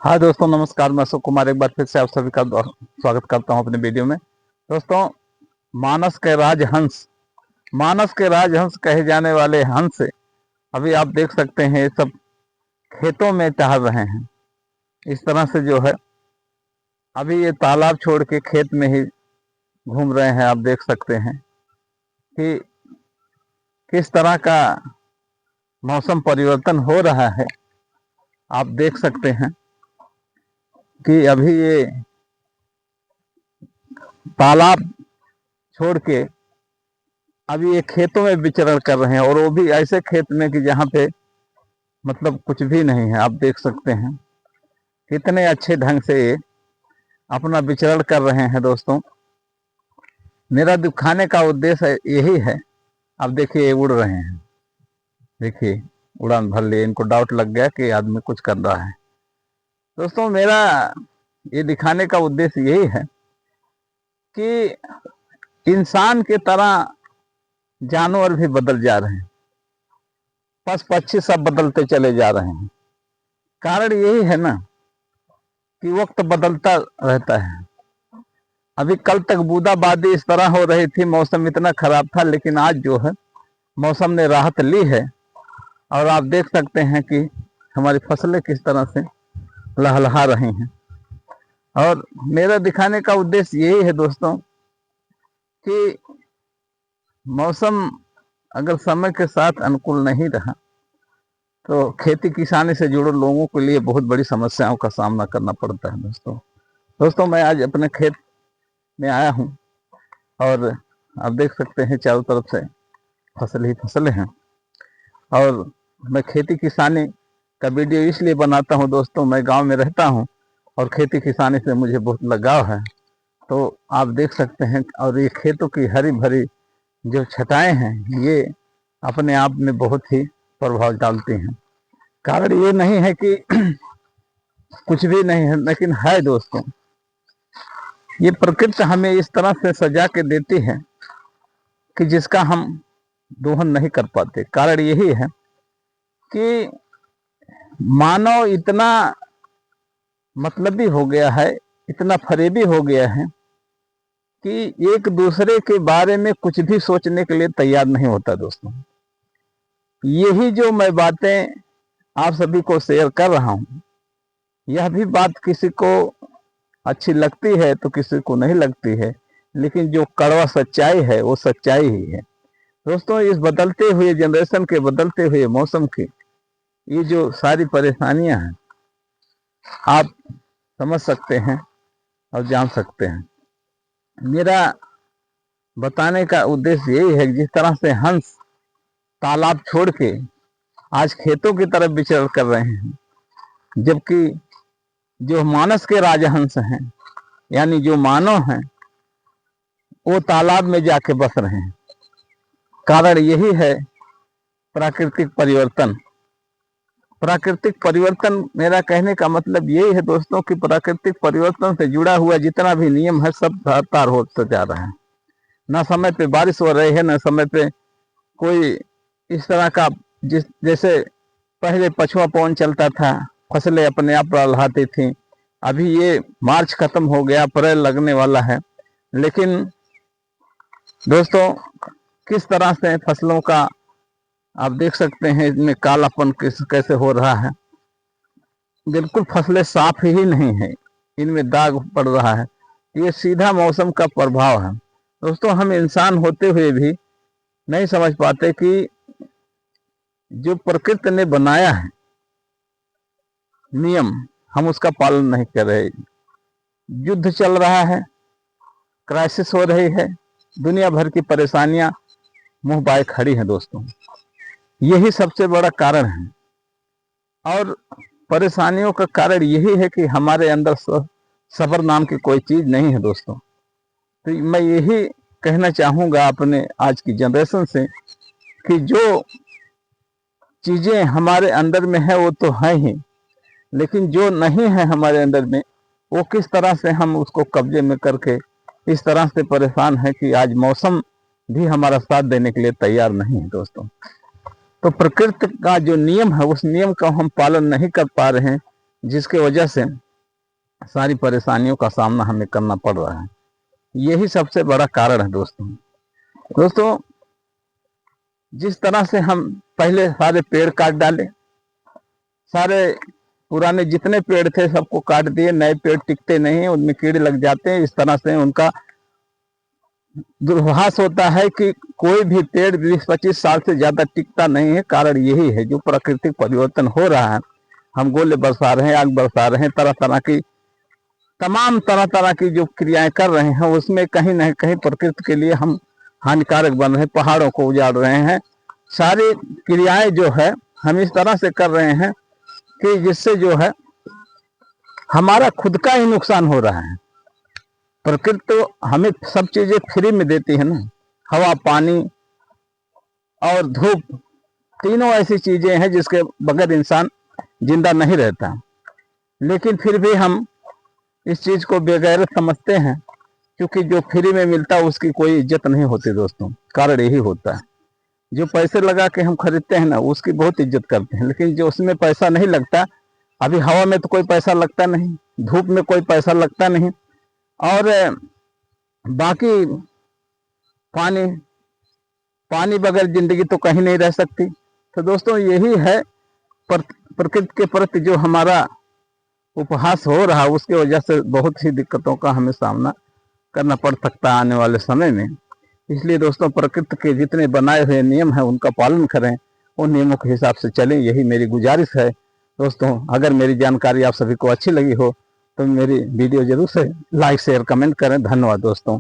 हाँ दोस्तों, नमस्कार। मैं अशोक कुमार एक बार फिर से आप सभी का स्वागत करता हूं अपने वीडियो में। दोस्तों, मानस के राजहंस कहे जाने वाले हंस अभी आप देख सकते हैं ये सब खेतों में टहल रहे हैं। इस तरह से जो है अभी ये तालाब छोड़ के खेत में ही घूम रहे हैं। आप देख सकते हैं कि किस तरह का मौसम परिवर्तन हो रहा है। आप देख सकते हैं कि अभी ये तालाब छोड़ के अभी ये खेतों में विचरण कर रहे हैं, और वो भी ऐसे खेत में कि जहाँ पे मतलब कुछ भी नहीं है। आप देख सकते हैं कितने अच्छे ढंग से ये अपना विचरण कर रहे हैं। दोस्तों, मेरा दिखाने का उद्देश्य यही है। अब देखिए, ये उड़ रहे हैं। देखिए, उड़ान भर लिए। इनको डाउट लग गया कि आदमी कुछ कर रहा है। दोस्तों, मेरा ये दिखाने का उद्देश्य यही है कि इंसान की तरह जानवर भी बदल जा रहे हैं, पशु पक्षी सब बदलते चले जा रहे हैं। कारण यही है ना कि वक्त बदलता रहता है। अभी कल तक बूंदाबांदी इस तरह हो रही थी, मौसम इतना खराब था, लेकिन आज जो है मौसम ने राहत ली है। और आप देख सकते हैं कि हमारी फसलें किस तरह से लहलहा रही हैं। और मेरा दिखाने का उद्देश्य यही है दोस्तों कि मौसम अगर समय के साथ अनुकूल नहीं रहा तो खेती किसानी से जुड़े लोगों के लिए बहुत बड़ी समस्याओं का सामना करना पड़ता है। दोस्तों, मैं आज अपने खेत में आया हूं और आप देख सकते हैं चारों तरफ से फसल ही फसलें हैं। और मैं खेती किसानी का वीडियो इसलिए बनाता हूं दोस्तों, मैं गांव में रहता हूं और खेती किसानी से मुझे बहुत लगाव है। तो आप देख सकते हैं, और ये खेतों की हरी भरी जो छटाएं हैं ये अपने आप में बहुत ही प्रभाव डालती हैं। कारण ये नहीं है कि कुछ भी नहीं है, लेकिन है दोस्तों, ये प्रकृति हमें इस तरह से सजा के देती है कि जिसका हम दोहन नहीं कर पाते। कारण यही है कि मानव इतना मतलबी हो गया है, इतना फरेबी हो गया है कि एक दूसरे के बारे में कुछ भी सोचने के लिए तैयार नहीं होता। दोस्तों, यही जो मैं बातें आप सभी को शेयर कर रहा हूं, यह भी बात किसी को अच्छी लगती है तो किसी को नहीं लगती है, लेकिन जो कड़वा सच्चाई है वो सच्चाई ही है। दोस्तों, इस बदलते हुए जनरेशन के, बदलते हुए मौसम की ये जो सारी परेशानियां हैं आप समझ सकते हैं और जान सकते हैं। मेरा बताने का उद्देश्य यही है कि जिस तरह से हंस तालाब छोड़ के आज खेतों की तरफ विचरण कर रहे हैं, जबकि जो मानस के राजहंस हैं यानी जो मानव हैं वो तालाब में जाके बस रहे हैं। कारण यही है प्राकृतिक परिवर्तन। प्राकृतिक परिवर्तन, मेरा कहने का मतलब यही है दोस्तों कि प्राकृतिक परिवर्तन से जुड़ा हुआ जितना भी नियम है सब तार होता जा रहा है। ना समय पे बारिश हो रही है, ना समय पे कोई इस तरह का जैसे पहले पछुआ पवन चलता था, फसलें अपने आप लहलहाती थी। अभी ये मार्च खत्म हो गया, अप्रैल लगने वाला है, लेकिन दोस्तों किस तरह से फसलों का आप देख सकते हैं इसमें कालापन कैसे हो रहा है। बिल्कुल फसलें साफ ही नहीं है, इनमें दाग पड़ रहा है। ये सीधा मौसम का प्रभाव है। दोस्तों, हम इंसान होते हुए भी नहीं समझ पाते कि जो प्रकृति ने बनाया है नियम, हम उसका पालन नहीं कर रहे। युद्ध चल रहा है, क्राइसिस हो रही है, दुनिया भर की परेशानियां मुंह बाए खड़ी हैं। दोस्तों, यही सबसे बड़ा कारण है। और परेशानियों का कारण यही है कि हमारे अंदर सब्र नाम की कोई चीज नहीं है। दोस्तों, तो मैं यही कहना चाहूंगा अपने आज की जनरेशन से कि जो चीजें हमारे अंदर में है वो तो है ही, लेकिन जो नहीं है हमारे अंदर में वो किस तरह से हम उसको कब्जे में करके इस तरह से परेशान है कि आज मौसम भी हमारा साथ देने के लिए तैयार नहीं है। दोस्तों, तो प्रकृति का जो नियम है उस नियम का हम पालन नहीं कर पा रहे हैं, जिसके वजह से सारी परेशानियों का सामना हमें करना पड़ रहा है। यही सबसे बड़ा कारण है दोस्तों। जिस तरह से हम पहले सारे पेड़ काट डाले, सारे पुराने जितने पेड़ थे सबको काट दिए, नए पेड़ टिकते नहीं हैं, उनमें कीड़े लग जाते हैं। इस तरह से उनका दुर्भाष होता है कि कोई भी पेड़ 20-25 साल से ज्यादा टिकता नहीं है। कारण यही है, जो प्राकृतिक परिवर्तन हो रहा है। हम गोले बरसा रहे हैं, आग बरसा रहे हैं, तमाम तरह तरह की जो क्रियाएं कर रहे हैं, उसमें कहीं न कहीं प्रकृति के लिए हम हानिकारक बन रहे हैं। पहाड़ों को उजाड़ रहे हैं। सारी क्रियाएं जो है हम इस तरह से कर रहे हैं कि जिससे जो है हमारा खुद का ही नुकसान हो रहा है। प्रकृति तो हमें सब चीजें फ्री में देती है ना, हवा, पानी और धूप, तीनों ऐसी चीजें हैं जिसके बगैर इंसान जिंदा नहीं रहता। लेकिन फिर भी हम इस चीज को बेगैरत समझते हैं, क्योंकि जो फ्री में मिलता है उसकी कोई इज्जत नहीं होती दोस्तों। कारण यही होता है, जो पैसे लगा के हम खरीदते हैं ना, उसकी बहुत इज्जत करते हैं। लेकिन जो उसमें पैसा नहीं लगता, अभी हवा में तो कोई पैसा लगता नहीं, धूप में कोई पैसा लगता नहीं, और बाकी पानी बगैर जिंदगी तो कहीं नहीं रह सकती। तो दोस्तों यही है प्रकृति के प्रति जो हमारा उपहास हो रहा है, उसकी वजह से बहुत सी दिक्कतों का हमें सामना करना पड़ सकता है आने वाले समय में। इसलिए दोस्तों, प्रकृति के जितने बनाए हुए नियम हैं उनका पालन करें, उन नियमों के हिसाब से चलें, यही मेरी गुजारिश है दोस्तों। अगर मेरी जानकारी आप सभी को अच्छी लगी हो तो मेरी वीडियो जरूर से लाइक, शेयर, कमेंट करें। धन्यवाद दोस्तों।